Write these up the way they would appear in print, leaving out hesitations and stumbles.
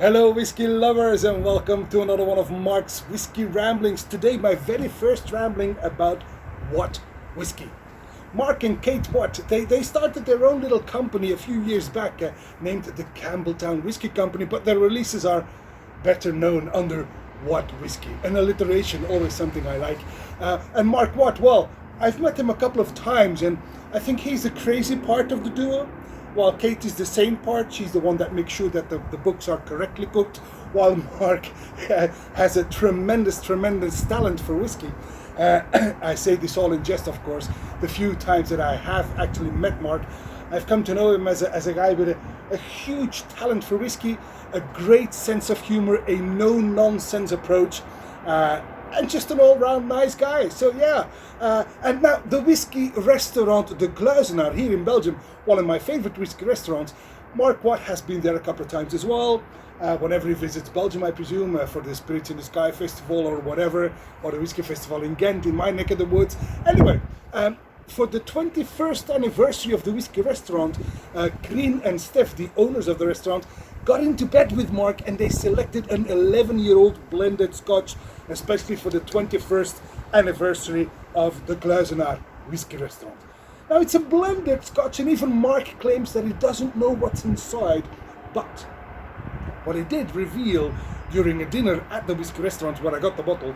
Hello whiskey lovers and welcome to another one of Mark's Whiskey Ramblings. Today my very first rambling about Watt Whisky. Mark and Kate Watt, they started their own little company a few years back named the Campbeltown Whisky Company, but their releases are better known under Watt Whisky. An alliteration, always something I like. And Mark Watt, well, I've met him a couple of times and I think he's the crazy part of the duo. While Kate is the sane part, she's the one that makes sure that the books are correctly cooked, while Mark has a tremendous talent for whiskey. I say this all in jest, of course. The few times that I have actually met Mark, I've come to know him as a guy with a huge talent for whiskey, a great sense of humor, a no-nonsense approach, and just an all-round nice guy. So yeah, and now the whiskey restaurant, the Cluysenaer here in Belgium, one of my favorite whiskey restaurants. Mark Watt has been there a couple of times as well. Whenever he visits Belgium, I presume, for the Spirits in the Sky Festival or whatever, or the Whiskey Festival in Ghent, in my neck of the woods. Anyway, for the 21st anniversary of the whiskey restaurant, Krien and Steph, the owners of the restaurant, got into bed with Mark and they selected an 11-year-old blended Scotch, especially for the 21st anniversary of the Cluysenaer Whisky Restaurant. Now it's a blended Scotch and even Mark claims that he doesn't know what's inside, but what he did reveal during a dinner at the whiskey restaurant where I got the bottle,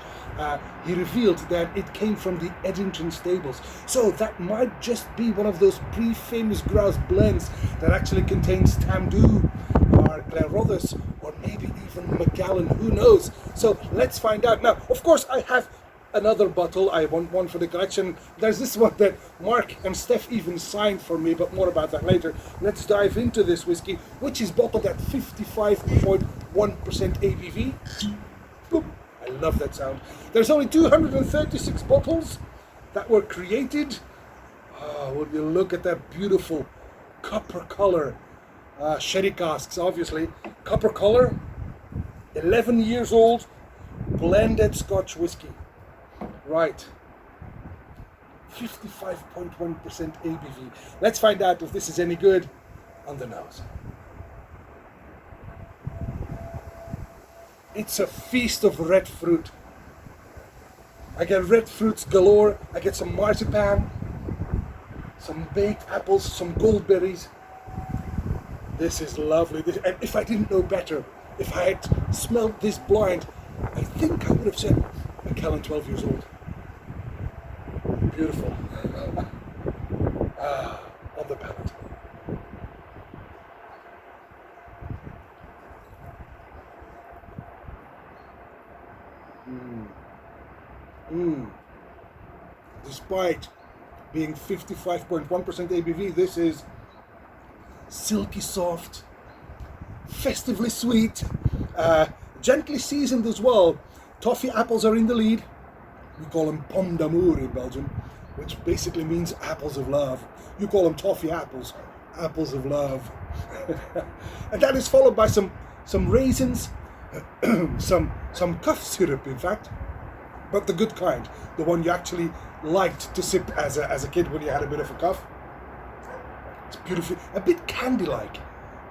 he revealed that it came from the Eddington stables. So that might just be one of those pre-famous grouse blends that actually contains Tamdhu or Glenrothes or maybe even Macallan, who knows? So let's find out. Now, of course, I have another bottle. I want one for the collection. There's this one that Mark and Steph even signed for me, but more about that later. Let's dive into this whiskey, which is bottled at 55.1% ABV. Boom. I love that sound. There's only 236 bottles that were created. Oh, would you look at that beautiful copper color. Sherry casks, obviously. Copper color, 11 years old, blended Scotch whiskey. Right, 55.1% ABV. Let's find out if this is any good on the nose. It's a feast of red fruit. I get red fruits galore. I get some marzipan, some baked apples, some goldberries. This is lovely. And if I didn't know better, if I had smelled this blind, I think I would have said Macallan 12 years old. Beautiful. On the palate. Despite being 55.1% ABV, this is silky soft, festively sweet, gently seasoned as well. Toffee apples are in the lead. We call them pommes d'amour in Belgium, which basically means apples of love. You call them toffee apples, apples of love. And that is followed by some raisins, some cough syrup, in fact, but the good kind, the one you actually liked to sip as a kid when you had a bit of a cough. It's beautiful, a bit candy-like,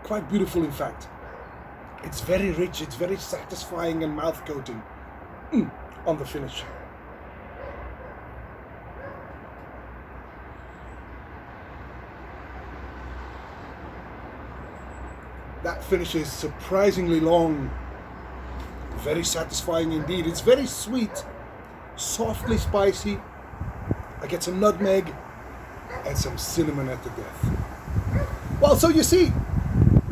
quite beautiful in fact. It's very rich, it's very satisfying and mouth-coating on the finish. That finish is surprisingly long, very satisfying indeed. It's very sweet, softly spicy. I get some nutmeg and some cinnamon at the death. Well, so you see,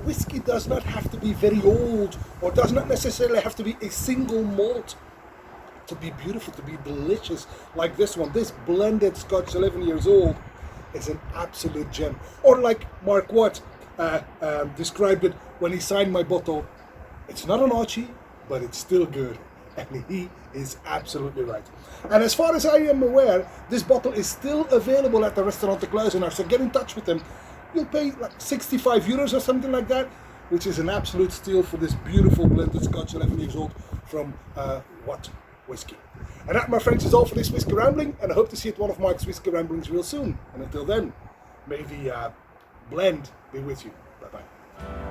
whiskey does not have to be very old or does not necessarily have to be a single malt to be beautiful, to be delicious like this one. This blended Scotch, 11 years old, is an absolute gem. Or like Mark Watt described it when he signed my bottle, it's not an Archie, but it's still good. And he is absolutely right. And as far as I am aware, this bottle is still available at the restaurant the Cluysenaer, so get in touch with them. You'll pay like 65 euros or something like that, which is an absolute steal for this beautiful blended Scotch, 11 years old, from Watt Whisky. And that, my friends, is all for this Whiskey Rambling, and I hope to see you at one of Mark's Whiskey Ramblings real soon. And until then, may the blend be with you. Bye-bye.